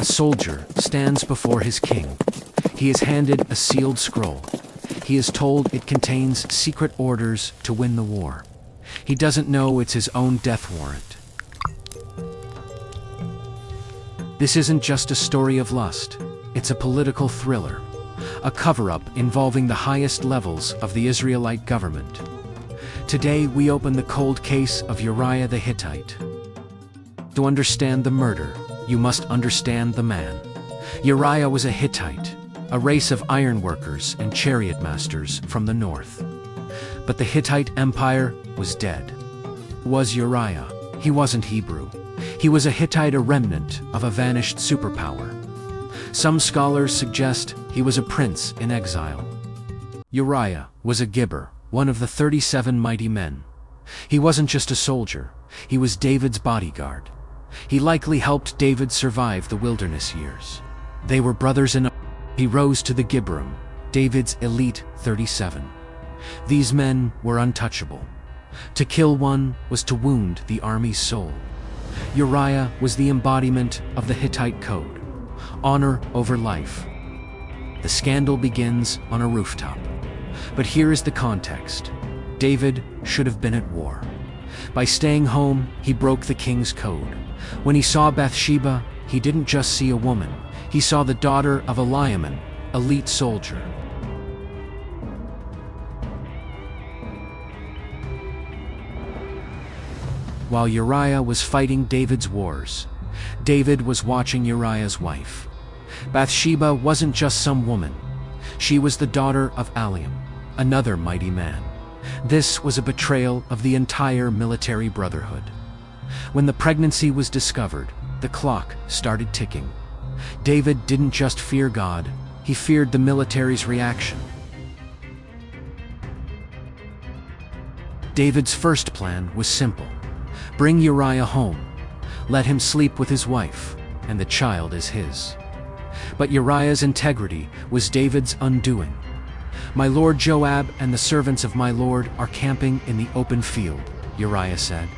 A soldier stands before his king. He is handed a sealed scroll. He is told it contains secret orders to win the war. He doesn't know it's his own death warrant. This isn't just a story of lust. It's a political thriller, a cover-up involving the highest levels of the Israelite government. Today we open the cold case of Uriah the Hittite. To understand the murder, you must understand the man. Uriah was a Hittite, a race of ironworkers and chariot masters from the north. But the Hittite Empire was dead. Was Uriah? He wasn't Hebrew. He was a Hittite, a remnant of a vanished superpower. Some scholars suggest he was a prince in exile. Uriah was a Gibber, one of the 37 mighty men. He wasn't just a soldier, he was David's bodyguard. He likely helped David survive the wilderness years. They were brothers in arms. He rose to the Gibberim, David's elite 37. These men were untouchable. To kill one was to wound the army's soul. Uriah was the embodiment of the Hittite code: honor over life. The scandal begins on a rooftop. But here is the context. David should have been at war. By staying home, he broke the king's code. When he saw Bathsheba, he didn't just see a woman. He saw the daughter of Eliaman, elite soldier. While Uriah was fighting David's wars, David was watching Uriah's wife. Bathsheba wasn't just some woman. She was the daughter of Eliam, another mighty man. This was a betrayal of the entire military brotherhood. When the pregnancy was discovered, the clock started ticking. David didn't just fear God, he feared the military's reaction. David's first plan was simple: bring Uriah home, let him sleep with his wife, and the child is his. But Uriah's integrity was David's undoing. "My lord Joab and the servants of my lord are camping in the open field," Uriah said.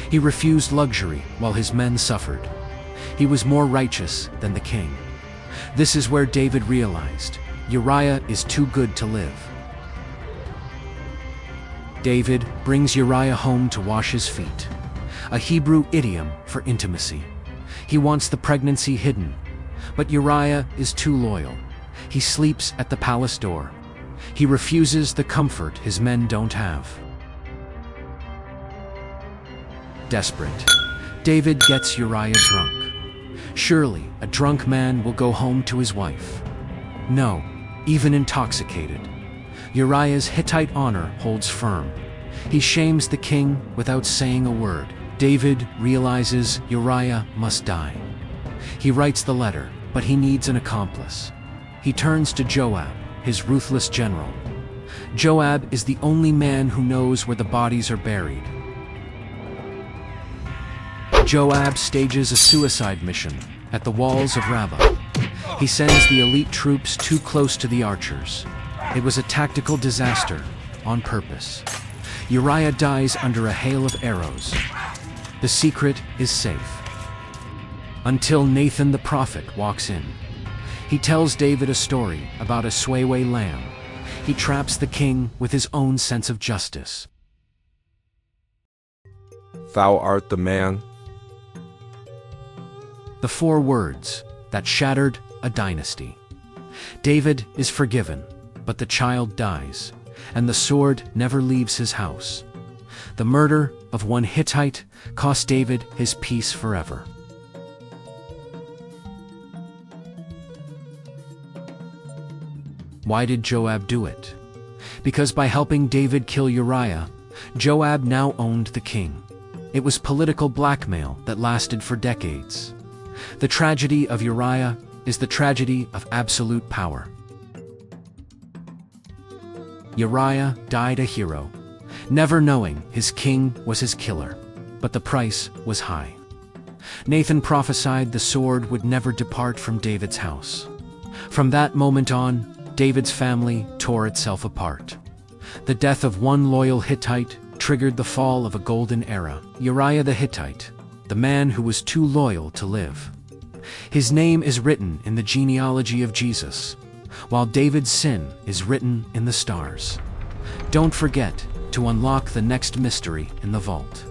He refused luxury while his men suffered. He was more righteous than the king. This is where David realized Uriah is too good to live. David brings Uriah home to wash his feet, a Hebrew idiom for intimacy. He wants the pregnancy hidden, but Uriah is too loyal. He sleeps at the palace door. He refuses the comfort his men don't have. Desperate, David gets Uriah drunk. Surely, a drunk man will go home to his wife. No, even intoxicated, Uriah's Hittite honor holds firm. He shames the king without saying a word. David realizes Uriah must die. He writes the letter, but he needs an accomplice. He turns to Joab, his ruthless general. Joab is the only man who knows where the bodies are buried. Joab stages a suicide mission at the walls of Rabbah. He sends the elite troops too close to the archers. It was a tactical disaster, on purpose. Uriah dies under a hail of arrows. The secret is safe. Until Nathan the prophet walks in. He tells David a story about a sway lamb. He traps the king with his own sense of justice. "Thou art the man." The 4 words that shattered a dynasty. David is forgiven, but the child dies, and the sword never leaves his house. The murder of one Hittite cost David his peace forever. Why did Joab do it? Because by helping David kill Uriah, Joab now owned the king. It was political blackmail that lasted for decades. The tragedy of Uriah is the tragedy of absolute power. Uriah died a hero, never knowing his king was his killer, but the price was high. Nathan prophesied the sword would never depart from David's house. From that moment on, David's family tore itself apart. The death of one loyal Hittite triggered the fall of a golden era. Uriah the Hittite, the man who was too loyal to live. His name is written in the genealogy of Jesus, while David's sin is written in the stars. Don't forget to unlock the next mystery in the vault.